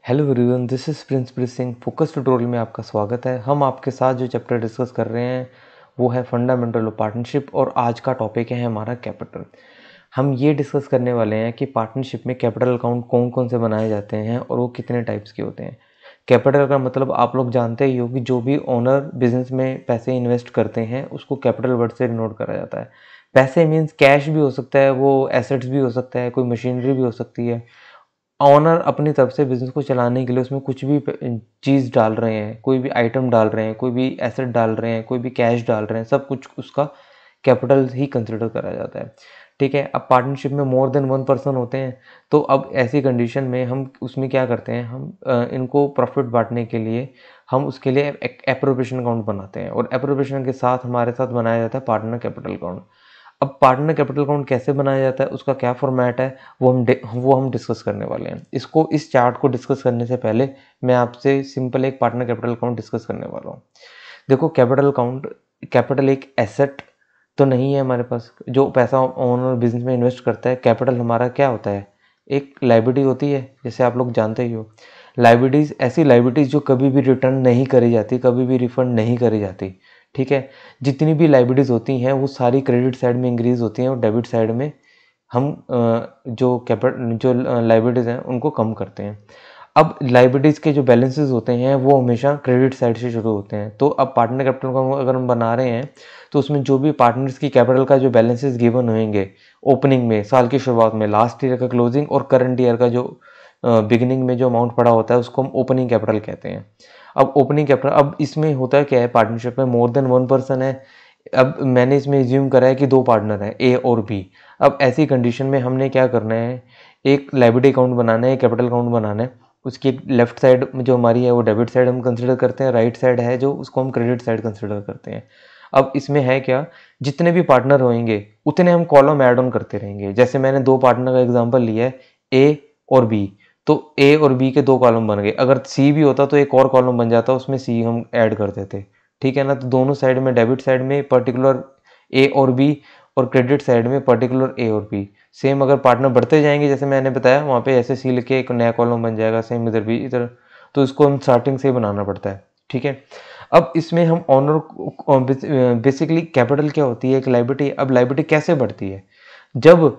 Hello everyone, this is Prince Singh. Focus tutorial में आपका स्वागत है। हम आपके साथ जो चैप्टर डिस्कस कर रहे हैं वो है फंडामेंटल ऑफ पार्टनरशिप और आज का टॉपिक है हमारा कैपिटल। हम ये डिस्कस करने वाले हैं कि पार्टनरशिप में कैपिटल अकाउंट कौन कौन से बनाए जाते हैं और वो कितने टाइप्स के होते हैं। कैपिटल का मतलब आप लोग जानते ही हो कि जो भी ओनर बिजनेस में पैसे इन्वेस्ट करते हैं उसको कैपिटल वर्ड से डिनोट करा जाता है। पैसे मीन्स कैश भी हो सकता है, वो एसेट्स भी हो सकता है, कोई मशीनरी भी हो सकती है। ऑनर अपनी तरफ से बिज़नेस को चलाने के लिए उसमें कुछ भी चीज़ डाल रहे हैं, कोई भी आइटम डाल रहे हैं, कोई भी एसेट डाल रहे हैं, कोई भी कैश डाल रहे हैं, सब कुछ उसका कैपिटल ही कंसिडर करा जाता है। ठीक है। अब पार्टनरशिप में मोर देन वन पर्सन होते हैं, तो अब ऐसी कंडीशन में हम उसमें क्या करते हैं, हम इनको प्रॉफिट बांटने के लिए हम उसके लिए एप्रोप्रिएशन अकाउंट बनाते हैं और एप्रोप्रिएशन के साथ हमारे साथ बनाया जाता है पार्टनर कैपिटल अकाउंट। अब पार्टनर कैपिटल अकाउंट कैसे बनाया जाता है, उसका क्या फॉर्मेट है, वो हम डिस्कस करने वाले हैं। इस चार्ट को डिस्कस करने से पहले मैं आपसे सिंपल एक पार्टनर कैपिटल अकाउंट डिस्कस करने वाला हूँ। देखो, कैपिटल एक एसेट तो नहीं है हमारे पास जो पैसा ओनर बिजनेस में इन्वेस्ट करता है। कैपिटल हमारा क्या होता है, एक लाइबिलिटी होती है, जैसे आप लोग जानते ही हो। लाइबिलिटीज ऐसी लाइबिलिटीज जो कभी भी रिटर्न नहीं करी जाती, कभी भी रिफंड नहीं करी जाती। ठीक है। जितनी भी लाइबिलिटीज होती हैं वो सारी क्रेडिट साइड में इंक्रीज होती हैं और डेबिट साइड में हम जो लाइबिलिटीज हैं उनको कम करते हैं। अब लाइबिलिटीज के जो बैलेंसेस होते हैं वो हमेशा क्रेडिट साइड से शुरू होते हैं। तो अब पार्टनर कैपिटल को अगर हम बना रहे हैं तो उसमें जो भी पार्टनर्स की कैपिटल का जो बैलेंसेस गिवन होंगे ओपनिंग में, साल की शुरुआत में, लास्ट ईयर का क्लोजिंग और करंट ईयर का जो बिगिनिंग में जो अमाउंट पड़ा होता है उसको हम ओपनिंग कैपिटल कहते हैं। अब ओपनिंग कैपिटल, अब इसमें होता है क्या है, पार्टनरशिप में मोर देन वन पर्सन है। अब मैंने इसमें एज्यूम करा है कि दो पार्टनर हैं, ए और बी। अब ऐसी कंडीशन में हमने क्या करना है, एक लायबिलिटी अकाउंट बनाना है, कैपिटल अकाउंट बनाना है। उसकी लेफ्ट साइड जो हमारी है वो डेबिट साइड हम कंसिडर करते हैं, राइट साइड है जो उसको हम क्रेडिट साइड कंसिडर करते हैं। अब इसमें है क्या, जितने भी पार्टनर होंगे उतने हम कॉलम ऐड ऑन करते रहेंगे। जैसे मैंने दो पार्टनर का एग्जांपल लिया है, ए और बी, तो ए और बी के दो कॉलम बन गए। अगर सी भी होता तो एक और कॉलम बन जाता, उसमें सी हम ऐड कर देते। ठीक है ना। तो दोनों साइड में, डेबिट साइड में पर्टिकुलर ए और बी और क्रेडिट साइड में पर्टिकुलर ए और बी। सेम अगर पार्टनर बढ़ते जाएंगे जैसे मैंने बताया, वहाँ पे ऐसे सी लिख के एक नया कॉलम बन जाएगा, सेम इधर भी इधर। तो इसको हम स्टार्टिंग से ही बनाना पड़ता है। ठीक है। अब इसमें हम ऑनर, बेसिकली कैपिटल क्या होती है, एक लायबिलिटी। अब लायबिलिटी कैसे बढ़ती है, जब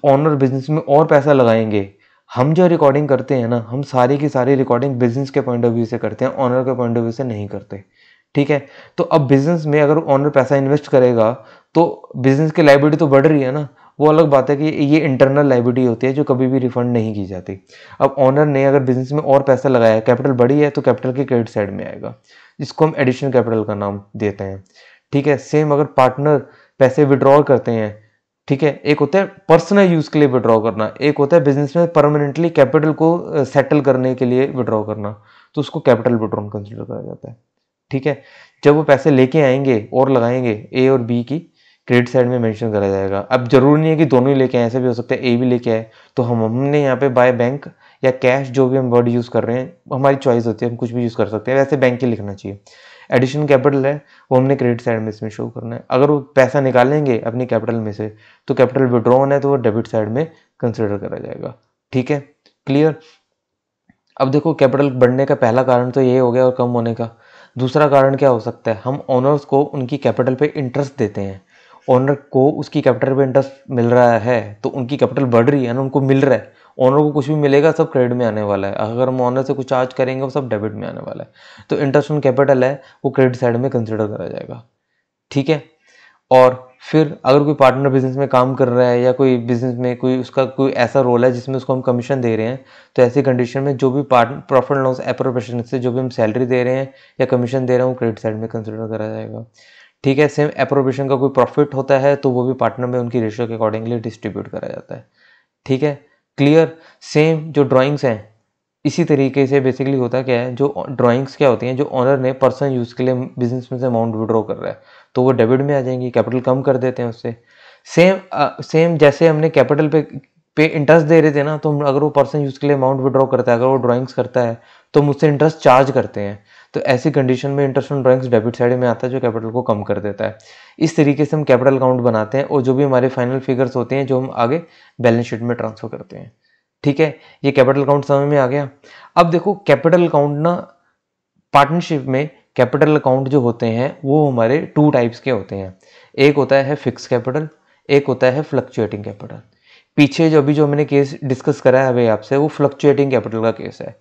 ऑनर बिजनेस में और पैसा लगाएंगे। हम जो रिकॉर्डिंग करते हैं ना, हम सारी की सारी रिकॉर्डिंग बिजनेस के पॉइंट ऑफ व्यू से करते हैं, ऑनर के पॉइंट ऑफ व्यू से नहीं करते। ठीक है। तो अब बिजनेस में अगर ऑनर पैसा इन्वेस्ट करेगा तो बिजनेस की लायबिलिटी तो बढ़ रही है ना। वो अलग बात है कि ये इंटरनल लायबिलिटी होती है जो कभी भी रिफंड नहीं की जाती। अब ऑनर ने अगर बिजनेस में और पैसा लगाया, कैपिटल बढ़ी है, तो कैपिटल की क्रेडिट साइड में आएगा, जिसको हम एडिशनल कैपिटल का नाम देते हैं। ठीक है। सेम अगर पार्टनर पैसे विड्रॉ करते हैं, ठीक है, एक होता है पर्सनल यूज के लिए विड्रॉ करना, एक होता है बिजनेस में परमानेंटली कैपिटल को सेटल करने के लिए विड्रॉ करना, तो उसको कैपिटल विड्रॉ कंसिडर करा जाता है। ठीक है। जब वो पैसे लेके आएंगे और लगाएंगे, ए और बी की क्रेडिट साइड में मेंशन करा जाएगा। अब जरूरी नहीं है कि दोनों ही लेके आए, ऐसे भी हो सकता है ए भी लेके आए, तो हमने यहाँ पे बाय बैंक या कैश, जो भी हम वर्ड यूज कर रहे हैं हमारी चॉइस होती है, हम कुछ भी यूज कर सकते हैं। वैसे बैंक ही लिखना चाहिए। एडिशनल कैपिटल है वो हमने क्रेडिट साइड में इसमें शो करना है। अगर वो पैसा निकालेंगे अपनी कैपिटल में से तो कैपिटल विड्रॉन है तो वो डेबिट साइड में कंसिडर करा जाएगा। ठीक है। क्लियर। अब देखो, कैपिटल बढ़ने का पहला कारण तो ये हो गया और कम होने का। दूसरा कारण क्या हो सकता है, हम ओनर्स को उनकी कैपिटल पे इंटरेस्ट देते हैं। ओनर को उसकी कैपिटल पे इंटरेस्ट मिल रहा है तो उनकी कैपिटल बढ़ रही है ना, उनको मिल रहा है। ओनर को कुछ भी मिलेगा सब क्रेडिट में आने वाला है, अगर हम ओनर से कुछ चार्ज करेंगे वो सब डेबिट में आने वाला है। तो इंटरेस्ट ऑन कैपिटल है वो क्रेडिट साइड में कंसिडर करा जाएगा। ठीक है। और फिर अगर कोई पार्टनर बिजनेस में काम कर रहा है या कोई बिजनेस में कोई उसका कोई ऐसा रोल है जिसमें उसको हम कमीशन दे रहे हैं, तो ऐसी कंडीशन में जो भी प्रॉफिट एंड लॉस एप्रोप्रिएशन से जो भी हम सैलरी दे रहे हैं या कमीशन दे रहे हैं वो क्रेडिट साइड में कंसिडर करा जाएगा। ठीक है। सेम एप्रोप्रिएशन का कोई प्रॉफिट होता है तो वो भी पार्टनर में उनकी रेशियो के अकॉर्डिंगली डिस्ट्रीब्यूट करा जाता है। ठीक है। क्लियर। सेम जो ड्राइंग्स हैं इसी तरीके से बेसिकली होता क्या है, जो ड्राइंग्स क्या होती हैं, जो ऑनर ने पर्सनल यूज़ के लिए बिजनेस में से अमाउंट विड्रॉ कर रहा है तो वो डेबिट में आ जाएंगी, कैपिटल कम कर देते हैं उससे। सेम जैसे हमने कैपिटल पे इंटरेस्ट दे रहे थे ना, तो अगर वो पर्सन यूज़ के लिए अमाउंट विड्रॉ करता है, अगर वो ड्राइंग्स करता है तो मुझसे इंटरेस्ट चार्ज करते हैं। तो ऐसी कंडीशन में interest on drawings debit side में आता है जो कैपिटल को कम कर देता है। इस तरीके से हम कैपिटल अकाउंट बनाते हैं और जो भी हमारे फाइनल फिगर्स होते हैं जो हम आगे बैलेंस शीट में ट्रांसफर करते हैं। ठीक है। ये कैपिटल अकाउंट समझ में आ गया। अब देखो कैपिटल अकाउंट ना, पार्टनरशिप में कैपिटल अकाउंट जो होते हैं वो हमारे 2 टाइप्स के होते हैं। एक होता है फिक्स कैपिटल, एक होता है फ्लक्चुएटिंग कैपिटल। पीछे जो अभी जो मैंने केस डिस्कस करा है अभी आपसे, वो फ्लक्चुएटिंग कैपिटल का केस है।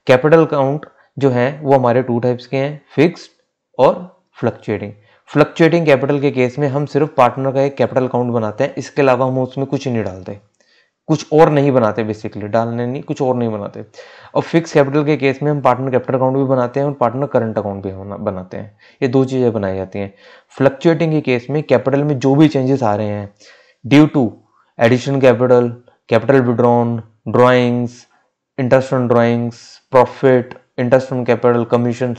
कैपिटल अकाउंट जो है वो हमारे 2 टाइप्स के हैं, फिक्स्ड और फ्लक्चुएटिंग। फ्लक्चुएटिंग कैपिटल के केस में हम सिर्फ पार्टनर का एक कैपिटल अकाउंट बनाते हैं, इसके अलावा हम उसमें कुछ नहीं डालते, कुछ और नहीं बनाते, बेसिकली डालने नहीं, कुछ और नहीं बनाते। और फिक्स कैपिटल के केस में हम पार्टनर कैपिटल अकाउंट भी बनाते हैं और पार्टनर करंट अकाउंट भी बनाते हैं, ये 2 चीजें बनाई जाती हैं। फ्लक्चुएटिंग के केस में कैपिटल में जो भी चेंजेस आ रहे हैं due to addition capital, capital withdrawn, drawings, interest on drawings, profit, interest on capital, commission,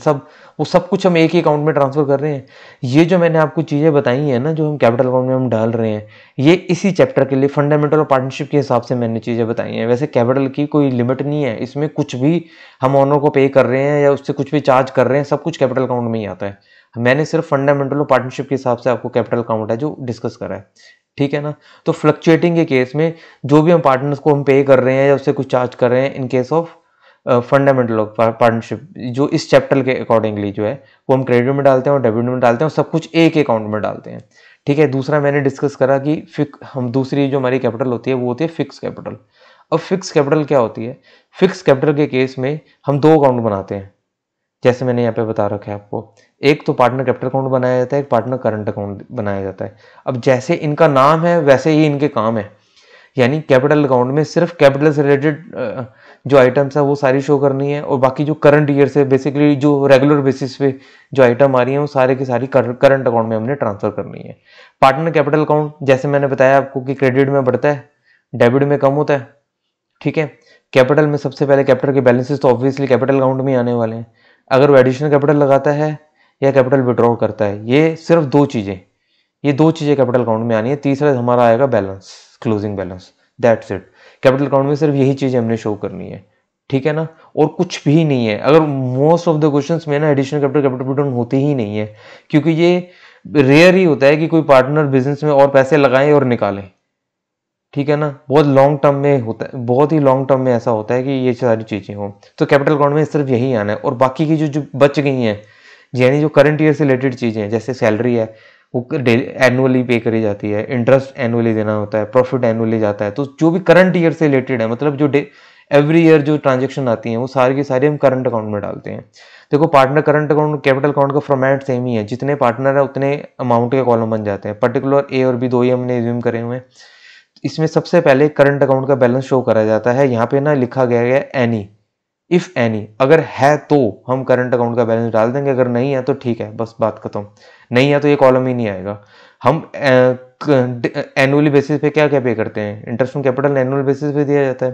वो सब कुछ हम एक ही अकाउंट में ट्रांसफर कर रहे हैं। ये जो मैंने आपको चीजें बताई हैं ना, जो हम कैपिटल अकाउंट में हम डाल रहे हैं, ये इसी चैप्टर के लिए फंडामेंटल और पार्टनरशिप के हिसाब से मैंने चीजें बताई हैं। वैसे कैपिटल की कोई लिमिट नहीं है, इसमें कुछ भी हम ऑनर को पे कर रहे हैं या उससे कुछ भी चार्ज कर रहे हैं, सब कुछ कैपिटल अकाउंट में ही आता है। मैंने सिर्फ फंडामेंटल और पार्टनरशिप के हिसाब से आपको कैपिटल अकाउंट है जो डिस्कस करा है, ठीक है ना। तो फ्लक्चुएटिंग के केस में जो भी हम पार्टनर्स को हम पे कर रहे हैं या उससे कुछ चार्ज कर रहे हैं, in case of fundamental of partnership, जो इस चैप्टर के अकॉर्डिंगली जो है वो हम क्रेडिट में डालते हैं और डेबिट में डालते हैं और सब कुछ एक अकाउंट में डालते हैं, ठीक है। दूसरा मैंने डिस्कस करा कि हम दूसरी जो हमारी कैपिटल होती है वो होती है फिक्स कैपिटल। अब फिक्स कैपिटल क्या होती है? फिक्स कैपिटल के केस में हम 2 अकाउंट बनाते हैं, जैसे मैंने यहाँ पे बता रखा है आपको। एक तो पार्टनर कैपिटल अकाउंट बनाया जाता है, एक पार्टनर करंट अकाउंट बनाया जाता है। अब जैसे इनका नाम है वैसे ही इनके काम है, यानी कैपिटल अकाउंट में सिर्फ कैपिटल से रिलेटेड जो आइटम्स है वो सारी शो करनी है, और बाकी जो करंट ईयर से बेसिकली जो रेगुलर बेसिस पे जो आइटम आ रही है वो सारे की सारी करंट अकाउंट में हमने ट्रांसफर करनी है। पार्टनर कैपिटल अकाउंट जैसे मैंने बताया आपको कि क्रेडिट में बढ़ता है, डेबिट में कम होता है, ठीक है। कैपिटल में सबसे पहले कैपिटल के बैलेंसेस तो ऑब्वियसली कैपिटल अकाउंट में आने वाले हैं। अगर वो एडिशनल कैपिटल लगाता है या कैपिटल विड्रॉ करता है, ये सिर्फ 2 चीजें, ये 2 चीजें कैपिटल अकाउंट में आनी है। तीसरा हमारा आएगा balance, closing balance, that's it. Capital account में सिर्फ यही चीजें हमने शो करनी है, ठीक है ना, और कुछ भी नहीं है। अगर मोस्ट ऑफ द क्वेश्चंस में ना एडिशनल कैपिटल कैपिटल विड्रॉ होते ही नहीं है, क्योंकि ये रेयर ही होता है कि कोई पार्टनर बिजनेस में और पैसे लगाए और निकाले, ठीक है ना। बहुत लॉन्ग टर्म में होता है, बहुत ही लॉन्ग टर्म में ऐसा होता है कि ये सारी चीजें हो। तो कैपिटल अकाउंट में सिर्फ यही आना है, और बाकी की जो बच गई हैं, यानी जो करंट ईयर से रिलेटेड चीजें हैं, जैसे सैलरी है वो एनुअली पे करी जाती है, इंटरेस्ट एनुअली देना होता है, प्रॉफिट एनुअली जाता है। तो जो भी करंट ईयर से रिलेटेड है, मतलब जो एवरी ईयर जो ट्रांजेक्शन आती हैं वो सारी की सारी हम करंट अकाउंट में डालते हैं। देखो partner current account capital account का फॉर्मेट सेम ही है, जितने पार्टनर है उतने अमाउंट के कॉलम बन जाते हैं। पर्टिकुलर ए और बी 2 ही हमने एज्यूम करे हुए हैं। इसमें सबसे पहले करंट अकाउंट का बैलेंस शो करा जाता है। यहाँ पे ना लिखा गया है एनी, इफ एनी, अगर है तो हम करंट अकाउंट का बैलेंस डाल देंगे, अगर नहीं है तो ठीक है, बस बात खत्म। नहीं है तो ये कॉलम ही नहीं आएगा। हम एनुअली बेसिस पे क्या क्या पे करते हैं, interest on capital annual basis पे दिया जाता है।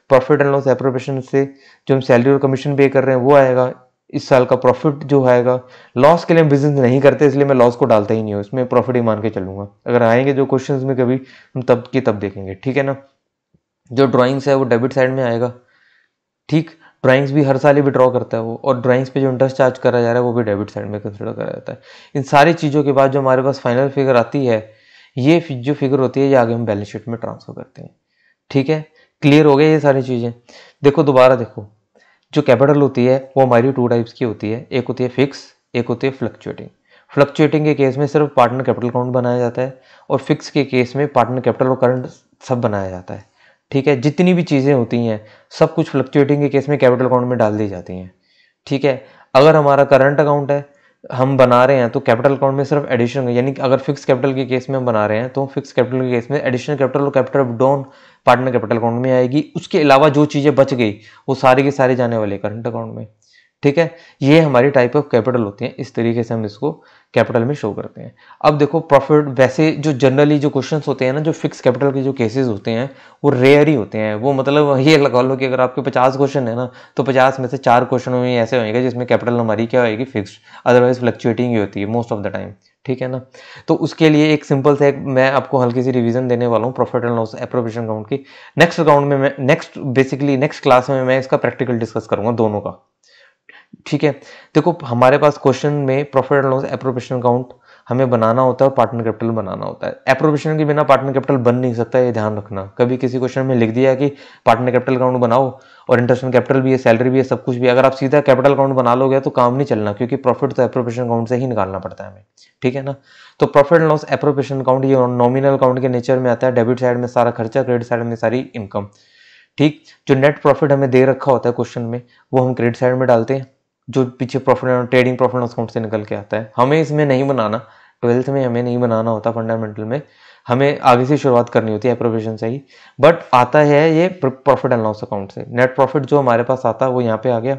प्रॉफिट एंड लॉस एप्रोप्रिएशन से जो हम सैलरी और कमीशन पे कर रहे हैं वो आएगा। इस साल का प्रॉफिट जो आएगा, लॉस के लिए हम बिजनेस नहीं करते इसलिए मैं लॉस को डालता ही नहीं हूँ, इसमें प्रॉफिट ही मान के चलूंगा। अगर आएंगे जो क्वेश्चंस में कभी, हम तब की तब देखेंगे, ठीक है ना। जो ड्राइंग्स है वो डेबिट साइड में आएगा, ठीक। ड्राइंग्स भी हर साल ही विड्रॉ करता है वो, और ड्राइंग्स पे जो इंटरेस्ट चार्ज करा जा रहा है वो भी डेबिट साइड में कंसिडर करा जाता है। इन सारी चीज़ों के बाद जो हमारे पास फाइनल फिगर आती है, ये जो फिगर होती है ये आगे हम बैलेंस शीट में ट्रांसफर करते हैं, ठीक है। क्लियर हो गया ये सारी चीज़ें। देखो दोबारा देखो, जो कैपिटल होती है वो हमारी 2 टाइप्स की होती है, एक होती है फिक्स, एक होती है फ्लक्चुएटिंग। फ्लक्चुएटिंग के केस में सिर्फ पार्टनर कैपिटल अकाउंट बनाया जाता है, और फिक्स के केस में पार्टनर कैपिटल और करंट सब बनाया जाता है, ठीक है। जितनी भी चीज़ें होती हैं सब कुछ फ्लक्चुएटिंग के केस में कैपिटल अकाउंट में डाल दी जाती हैं, ठीक है। अगर हमारा करंट अकाउंट है हम बना रहे हैं तो कैपिटल अकाउंट में सिर्फ एडिशन, यानी कि अगर फिक्स कैपिटल के केस में हम बना रहे हैं तो फिक्स कैपिटल के केस में एडिशनल कैपिटल और capital down partner capital account में आएगी। उसके अलावा जो चीज़ें बच गई वो सारी की सारी जाने वाले करंट अकाउंट में, ठीक है। ये हमारी टाइप ऑफ कैपिटल होती है, इस तरीके से हम इसको कैपिटल में शो करते हैं। अब देखो प्रॉफिट, वैसे जो जनरली जो क्वेश्चंस होते हैं ना, जो फिक्स कैपिटल के जो केसेस होते हैं वो रेयर ही होते हैं। वो मतलब ये लगा लो कि अगर आपके 50 क्वेश्चन है ना, तो 50 में से 4 क्वेश्चनों में ऐसे होंगे जिसमें कैपिटल हमारी क्या होगी, फिक्स्ड, अदरवाइज फ्लक्चुएटिंग ही होती है मोस्ट ऑफ द टाइम, ठीक है ना। तो उसके लिए एक सिंपल से मैं आपको हल्की सी रिवीजन देने वाला हूँ profit and loss appropriation account की। नेक्स्ट अकाउंट में मैं नेक्स्ट क्लास में मैं इसका प्रैक्टिकल डिस्कस करूंगा दोनों का, ठीक है। देखो हमारे पास क्वेश्चन में profit and loss appropriation account हमें बनाना होता है और पार्टनर कैपिटल बनाना होता है। एप्रोप्रिएशन के बिना पार्टनर कैपिटल बन नहीं सकता, ये ध्यान रखना। कभी किसी क्वेश्चन में लिख दिया कि पार्टनर कैपिटल अकाउंट बनाओ और इंटरेस्ट ऑन कैपिटल भी है, सैलरी भी है, सब कुछ भी है। अगर आप सीधा कैपिटल अकाउंट बना लोगे तो काम नहीं चलना, क्योंकि प्रॉफिट तो एप्रोप्रिएशन अकाउंट से ही निकालना पड़ता है हमें, ठीक है ना। तो profit and loss appropriation account ये नॉमिनल अकाउंट के नेचर में आता है। डेबिट साइड में सारा खर्चा, क्रेडिट साइड में सारी इनकम, ठीक। जो नेट प्रॉफिट हमें दे रखा होता है क्वेश्चन में, वो हम क्रेडिट साइड में डालते हैं, जो पीछे profit trading profit loss account से निकल के आता है। हमें इसमें नहीं बनाना, 12th में हमें नहीं बनाना होता, फंडामेंटल में हमें आगे से शुरुआत करनी होती है एप्रोप्रिएशन से ही, बट आता है ये प्रॉफिट एंड लॉस अकाउंट से। नेट प्रॉफिट जो हमारे पास आता है वो यहाँ पे आ गया।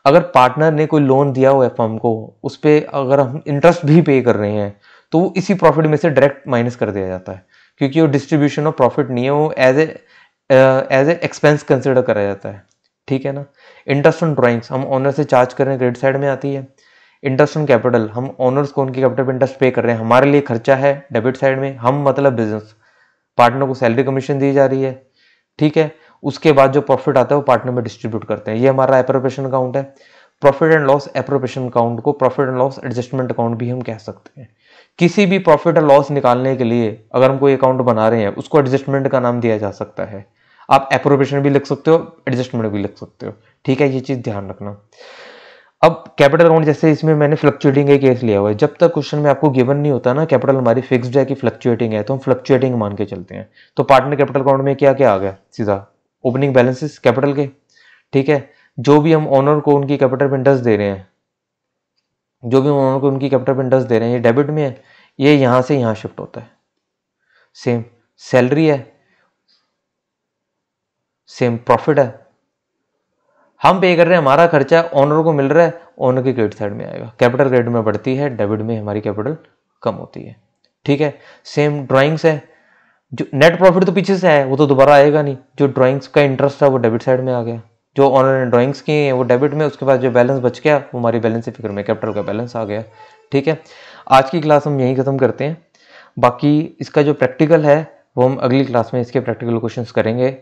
अगर पार्टनर ने कोई लोन दिया हुआ है फर्म को, उस पर अगर हम इंटरेस्ट भी पे कर रहे हैं तो वो इसी प्रॉफिट में से डायरेक्ट माइनस कर दिया जाता है, क्योंकि वो डिस्ट्रीब्यूशन ऑफ प्रॉफिट नहीं है, वो एज ए एक्सपेंस कंसिडर करा जाता है, ठीक है ना। इंटरेस्ट ऑन ड्राइंग्स हम ओनर से चार्ज कर रहे हैं, क्रेडिट साइड में आती है। इंटरेस्ट ऑन कैपिटल हम ओनर्स को उनकी कैपिटल पे इंटरेस्ट पे कर रहे हैं, हमारे लिए खर्चा है, डेबिट साइड में। हम मतलब बिजनेस, पार्टनर को सैलरी कमीशन दी जा रही है, ठीक है। उसके बाद जो प्रॉफिट आता है वो पार्टनर में डिस्ट्रीब्यूट करते हैं, ये हमारा एप्रोप्रिएशन अकाउंट है। Profit and loss appropriation account को profit and loss adjustment account भी हम कह सकते हैं। किसी भी प्रॉफिट और लॉस निकालने के लिए अगर हम कोई अकाउंट बना रहे हैं, उसको एडजस्टमेंट का नाम दिया जा सकता है। आप एप्रोप्रिएशन भी लिख सकते हो, एडजस्टमेंट भी लिख सकते हो, ठीक है, ये चीज ध्यान रखना। अब कैपिटल अकाउंट, जैसे इसमें मैंने फ्लक्चुएटिंग का केस लिया हुआ है। जब तक क्वेश्चन में आपको गिवन नहीं होता ना कैपिटल हमारी फिक्स्ड है कि फ्लक्चुएटिंग है, तो हम फ्लक्चुएटिंग मान के चलते हैं। तो पार्टनर कैपिटल अकाउंट में क्या क्या आ गया, सीधा ओपनिंग बैलेंसेस कैपिटल के, ठीक है। जो भी हम ओनर को उनकी कैपिटल पे इंटरेस्ट दे रहे हैं, जो भी हम ओनर को उनकी कैपिटल पे इंटरेस्ट दे रहे हैं, ये डेबिट में है, ये यहां से यहां शिफ्ट होता है। सेम सैलरी है, सेम प्रॉफिट है, हम पे कर रहे हैं, हमारा खर्चा ओनर को मिल रहा है, ओनर की क्रेडिट साइड में आएगा। कैपिटल क्रेडिट में बढ़ती है, डेबिट में हमारी कैपिटल कम होती है, ठीक है। सेम ड्राइंग्स है, जो नेट प्रॉफिट तो पीछे से है, वो तो दोबारा आएगा नहीं। जो ड्राइंग्स का इंटरेस्ट है वो डेबिट साइड में आ गया, जो ओनर ने ड्राइंग्स की है वो डेबिट में, उसके बाद जो बैलेंस बच गया वो हमारी बैलेंस की फिगर में कैपिटल का बैलेंस आ गया, ठीक है। आज की क्लास हम यहीं खत्म करते हैं। बाकी इसका जो प्रैक्टिकल है वो हम अगली क्लास में इसके प्रैक्टिकल क्वेश्चंस करेंगे,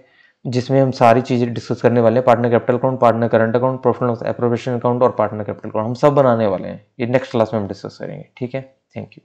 जिसमें हम सारी चीज़ें डिस्कस करने वाले हैं। Partner capital account, partner current account, profit loss appropriation account और पार्टनर कैपिटल अकाउंट हम सब बनाने वाले हैं। ये नेक्स्ट क्लास में हम डिस्कस करेंगे, ठीक है। Thank you.